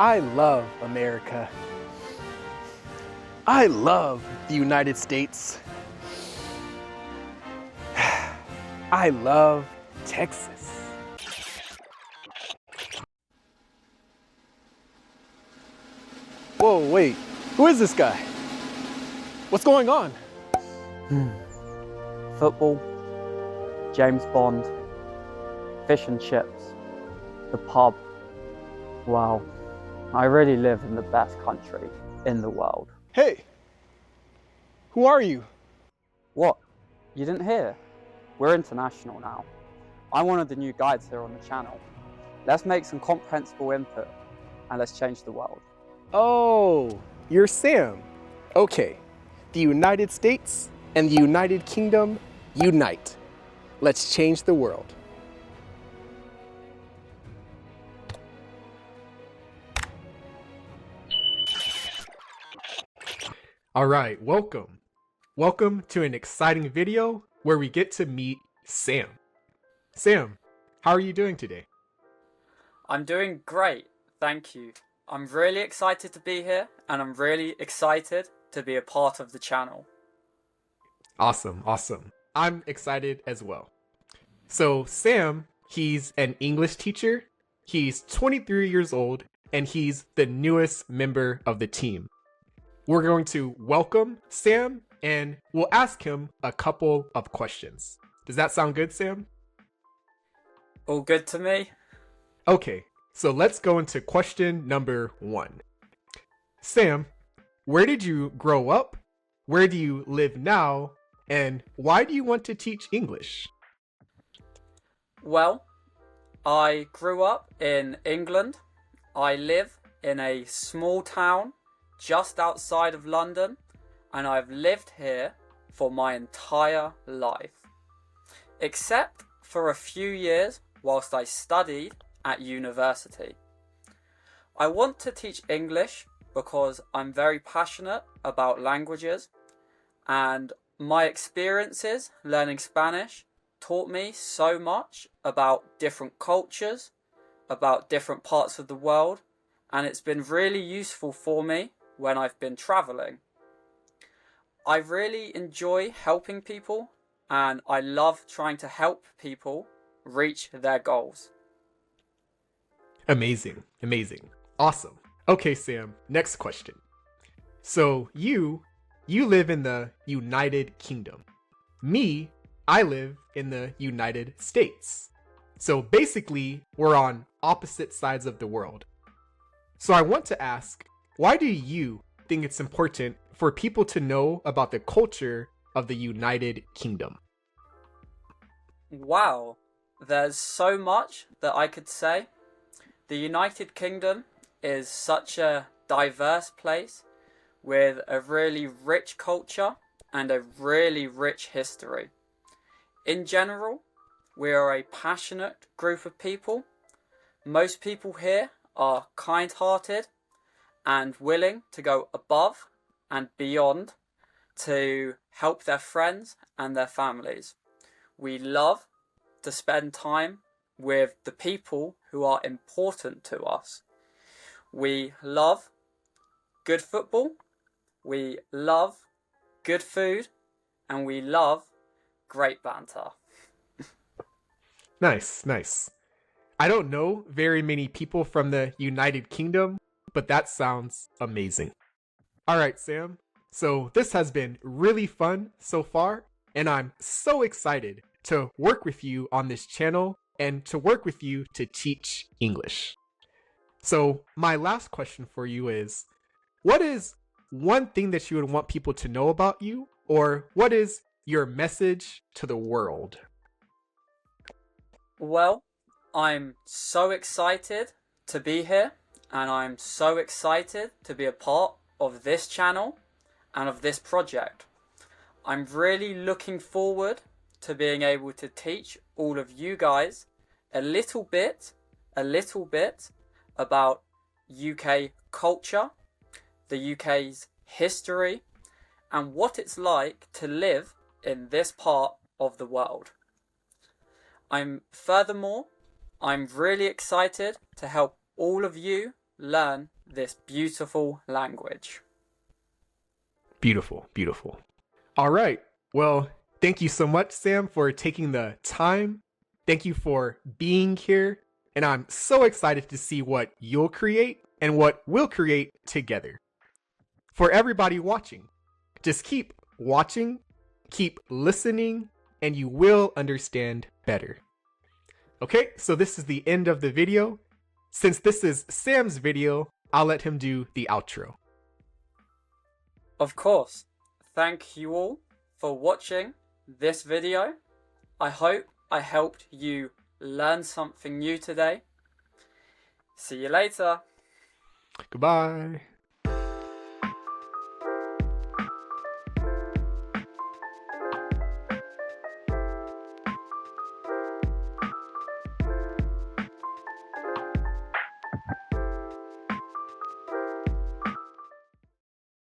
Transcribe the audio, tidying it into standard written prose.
I love America. I love the United States. I love Texas. Whoa, wait, who is this guy? What's going on? Football, James Bond, fish and chips, the pub. Wow, I really live in the best country in the world. Hey, who are you? What? You didn't hear? We're international now. I'm one of the new guides here on the channel. Let's make some comprehensible input and let's change the world. Oh, you're Sam. Okay, the United States and the United Kingdom unite. Let's change the world. All right, welcome. Welcome to an exciting video where we get to meet Sam. Sam, how are you doing today? I'm doing great, thank you. I'm really excited to be here and I'm really excited to be a part of the channel. Awesome, awesome. I'm excited as well. So Sam, he's an English teacher. He's 23 years old and he's the newest member of the team. We're going to welcome Sam and we'll ask him a couple of questions. Does that sound good, Sam? All good to me? Okay, so let's go into question number 1. Sam, where did you grow up? Where do you live now? And why do you want to teach English? Well, I grew up in England. I live in a small town just outside of London, and I've lived here for my entire life, except for a few years whilst I studied at university. I want to teach English because I'm very passionate about languages, and my experiences learning Spanish taught me so much about different cultures, about different parts of the world, and it's been really useful for me when I've been traveling. I really enjoy helping people and I love trying to help people reach their goals. Amazing, amazing. Awesome. Okay, Sam, next question. So you live in the United Kingdom. Me, I live in the United States. So basically, we're on opposite sides of the world. So I want to ask, why do you think it's important for people to know about the culture of the United Kingdom? Wow, there's so much that I could say. The United Kingdom is such a diverse place with a really rich culture and a really rich history. In general, we are a passionate group of people. Most people here are kind-hearted and willing to go above and beyond to help their friends and their families. We love to spend time with the people who are important to us. We love good football, we love good food, and we love great banter. Nice, nice. I don't know very many people from the United Kingdom, but that sounds amazing. All right, Sam. So this has been really fun so far, and I'm so excited to work with you on this channel and to work with you to teach English. So my last question for you is, what is one thing that you would want people to know about you, or what is your message to the world? Well, I'm so excited to be here and I'm so excited to be a part of this channel and of this project. I'm really looking forward to being able to teach all of you guys a little bit about UK culture, the UK's history, and what it's like to live in this part of the world. Furthermore, I'm really excited to help all of you learn this beautiful language. Beautiful, beautiful. All right. Well, thank you so much, Sam, for taking the time. Thank you for being here. And I'm so excited to see what you'll create and what we'll create together. For everybody watching, just keep watching, keep listening, and you will understand better. Okay, so this is the end of the video. Since this is Sam's video, I'll let him do the outro. Of course, thank you all for watching this video. I hope I helped you learn something new today. See you later. Goodbye.